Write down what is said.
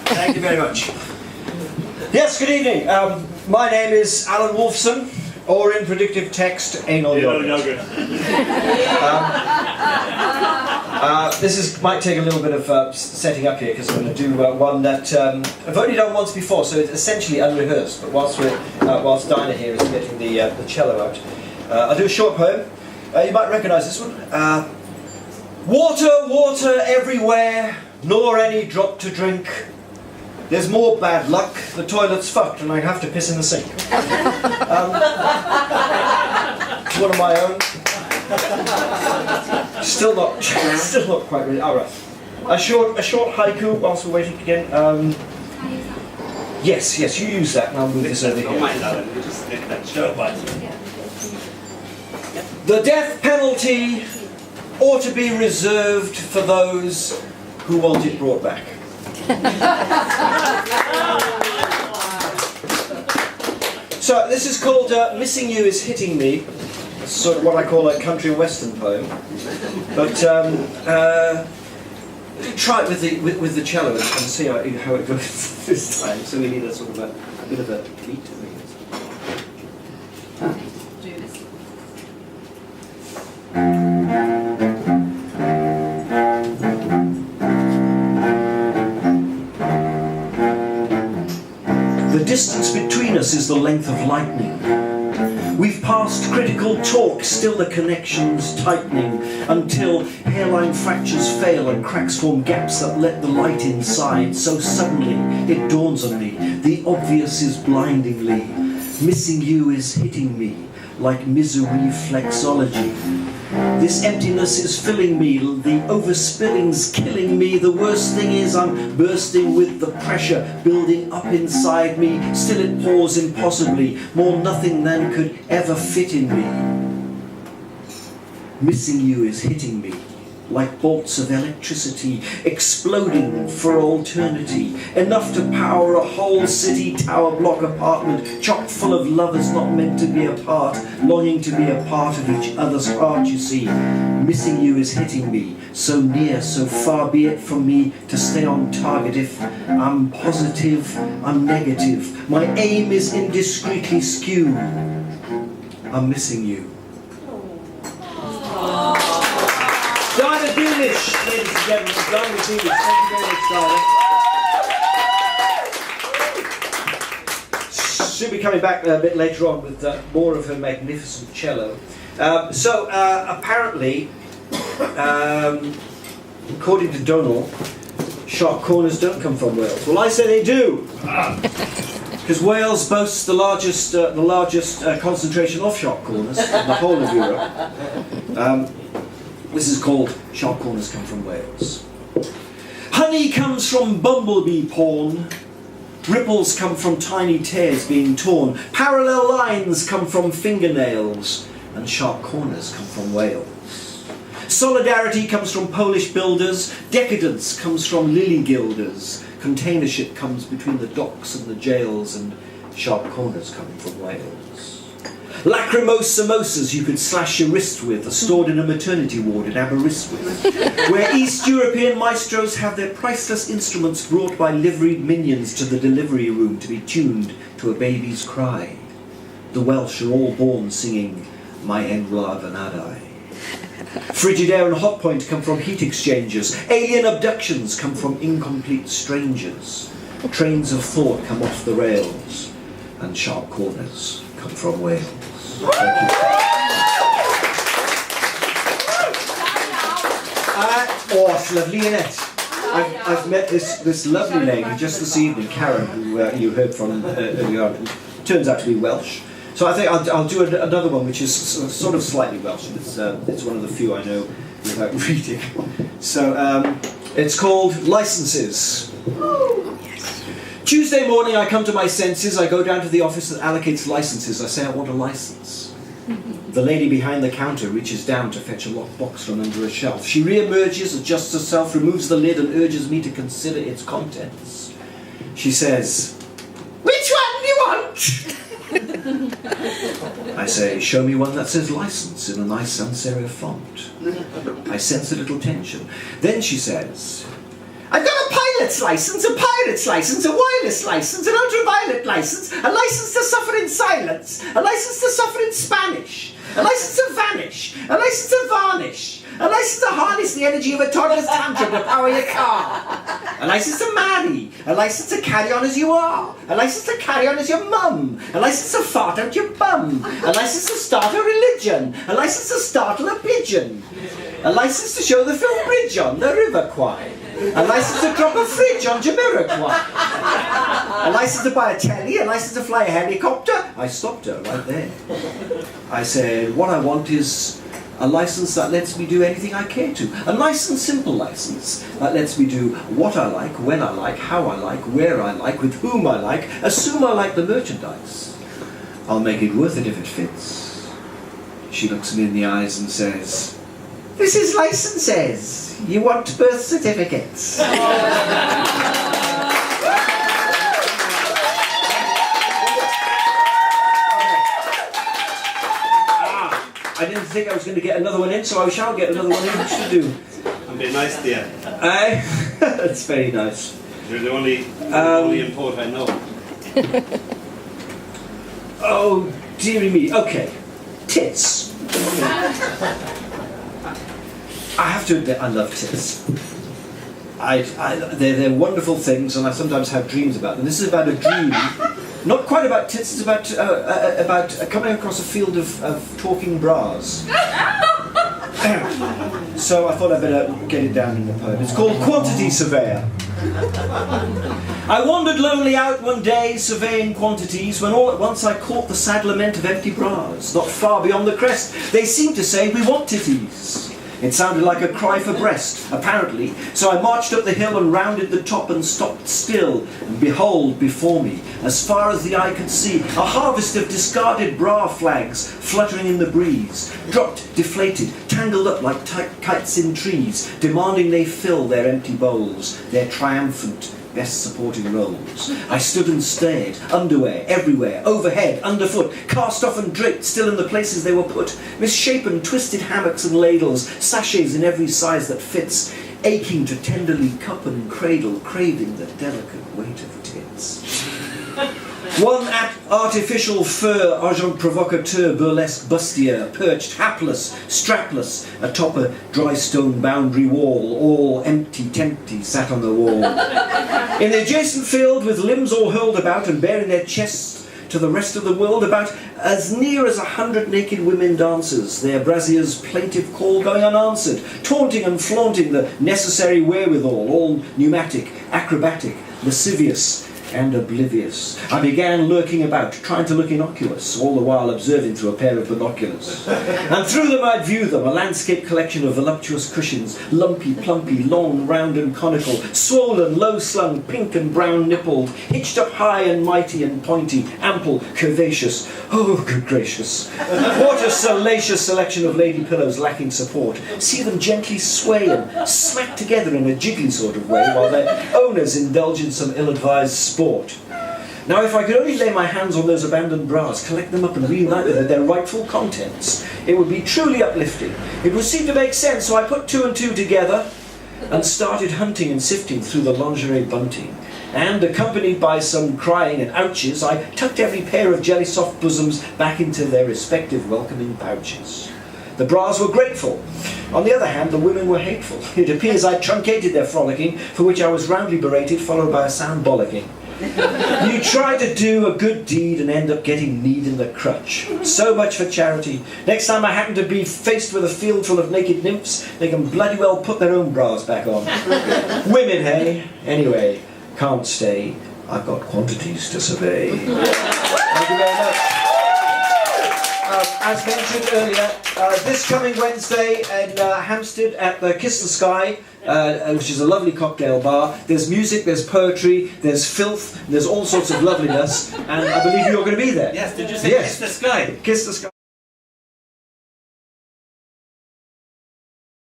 Thank you very much. Yes, good evening. My name is Alan Wolfson, or in predictive text, Anal Yogurt. This might take a little bit of setting up here, because I'm going to do one that I've only done once before, so it's essentially unrehearsed. But whilst Dinah here is getting the cello out, I'll do a short poem. You might recognise this one. Water, water everywhere, nor any drop to drink. There's more bad luck, the toilet's fucked and I have to piss in the sink. One of my own. Still not quite ready. Alright. A short haiku whilst we're waiting again. Yes, you use that and I'll move this over here. The death penalty ought to be reserved for those who want it brought back. So this is called Missing You Is Hitting Me. It's sort of what I call a country and western poem. But try it with the cello and see how it goes this time. So we need a sort of a bit of a beat. The distance between us is the length of lightning. We've passed critical talk, still the connection's tightening, until hairline fractures fail and cracks form gaps that let the light inside. So suddenly it dawns on me, the obvious is blindingly. Missing you is hitting me like misery flexology. This emptiness is filling me, the overspilling's killing me. The worst thing is I'm bursting with the pressure building up inside me. Still it pours impossibly, more nothing than could ever fit in me. Missing you is hitting me like bolts of electricity, exploding for alternity, enough to power a whole city tower block apartment, chock full of lovers not meant to be apart, longing to be a part of each other's heart, you see. Missing you is hitting me, so near, so far be it from me to stay on target. If I'm positive, I'm negative, my aim is indiscreetly skewed. I'm missing you. Dinah Beamish, ladies and gentlemen, Dinah Beamish, thank you very much, Dinah. She'll be coming back a bit later on with more of her magnificent cello. Apparently, according to Dónall, sharp corners don't come from Wales. Well, I say they do, because Wales boasts the largest concentration of sharp corners in the whole of Europe. This is called Sharp Corners Come From Wales. Honey comes from bumblebee porn. Ripples come from tiny tears being torn. Parallel lines come from fingernails. And sharp corners come from Wales. Solidarity comes from Polish builders. Decadence comes from lily gilders. Container ship comes between the docks and the jails. And sharp corners come from Wales. Lachrymose samosas you could slash your wrist with are stored in a maternity ward in Aberystwyth, where East European maestros have their priceless instruments brought by liveried minions to the delivery room to be tuned to a baby's cry. The Welsh are all born singing My Engla Vanadai. Frigidaire and Hotpoint come from heat exchangers. Alien abductions come from incomplete strangers. Trains of thought come off the rails, and sharp corners come from Wales. Thank you. Oh, it's lovely, isn't it? I've met this lovely lady just this evening, Karen, who you heard from earlier on, who turns out to be Welsh. So I think I'll do another one which is sort of slightly Welsh. It's one of the few I know without reading. So it's called Licenses. Tuesday morning I come to my senses, I go down to the office that allocates licenses, I say I want a license. The lady behind the counter reaches down to fetch a locked box from under a shelf. She re-emerges, adjusts herself, removes the lid and urges me to consider its contents. She says, "Which one do you want?" I say, "Show me one that says license in a nice sans serif font." I sense a little tension. Then she says, "I've got a pile pilot's licence, a pirate's licence, a wireless licence, an ultraviolet licence, a licence to suffer in silence, a licence to suffer in Spanish, a licence to vanish, a licence to varnish, a licence to harness the energy of a toddler's tantrum to power your car, a licence to marry, a licence to carry on as you are, a licence to carry on as your mum, a licence to fart out your bum, a licence to start a religion, a licence to startle a pigeon, a licence to show the film Bridge on the River Kwai, a licence to drop a fridge on Jamiroquai, a licence to buy a telly, a licence to fly a helicopter. I stopped her right there. I said, what I want is a licence that lets me do anything I care to. A nice and simple licence that lets me do what I like, when I like, how I like, where I like, with whom I like, assume I like the merchandise. I'll make it worth it if it fits. She looks me in the eyes and says, this is licenses. You want birth certificates. I didn't think I was going to get another one in, so I shall get another one in. What should I do? I'm being nice to you. That's very nice. You're the only import I know. Oh, dearie me. Okay. Tits. I have to admit, I love tits. They're wonderful things, and I sometimes have dreams about them. This is about a dream. Not quite about tits, it's about coming across a field of talking bras. So I thought I'd better get it down in the poem. It's called Quantity Surveyor. I wandered lonely out one day, surveying quantities, when all at once I caught the sad lament of empty bras. Not far beyond the crest, they seemed to say, we want titties. It sounded like a cry for breast, apparently, so I marched up the hill and rounded the top and stopped still, and behold, before me, as far as the eye could see, a harvest of discarded bra flags fluttering in the breeze, dropped, deflated, tangled up like kites in trees, demanding they fill their empty bowls, their triumphant, best supporting roles. I stood and stared, underwear, everywhere, overhead, underfoot, cast off and draped, still in the places they were put, misshapen, twisted hammocks and ladles, sachets in every size that fits, aching to tenderly cup and cradle, craving the delicate weight of tits. One artificial fur argent provocateur burlesque bustier perched hapless, strapless, atop a dry stone boundary wall, all empty, sat on the wall. In the adjacent field, with limbs all hurled about and baring their chests to the rest of the world, about as near as 100 naked women dancers, their brazier's plaintive call going unanswered, taunting and flaunting the necessary wherewithal, all pneumatic, acrobatic, lascivious, and oblivious. I began lurking about, trying to look innocuous, all the while observing through a pair of binoculars. And through them I'd view them, a landscape collection of voluptuous cushions, lumpy, plumpy, long, round and conical, swollen, low-slung, pink and brown nippled, hitched up high and mighty and pointy, ample, curvaceous. Oh, good gracious. What a salacious selection of lady pillows lacking support. See them gently sway and smack together in a jiggly sort of way, while their owners indulge in some ill-advised sport. Now, if I could only lay my hands on those abandoned bras, collect them up and reunite them with their rightful contents, it would be truly uplifting. It would seem to make sense, so I put two and two together and started hunting and sifting through the lingerie bunting. And, accompanied by some crying and ouches, I tucked every pair of jelly soft bosoms back into their respective welcoming pouches. The bras were grateful. On the other hand, the women were hateful. It appears I truncated their frolicking, for which I was roundly berated, followed by a sound bollocking. You try to do a good deed and end up getting kneed in the crutch. So much for charity. Next time I happen to be faced with a field full of naked nymphs, they can bloody well put their own bras back on. Women, hey? Anyway, can't stay. I've got quantities to survey. Thank you very much. As mentioned earlier, this coming Wednesday in Hampstead at the Kiss the Sky, which is a lovely cocktail bar, there's music, there's poetry, there's filth, there's all sorts of loveliness, and I believe you're going to be there. Yes, did you say yes. Kiss the Sky? Kiss the Sky.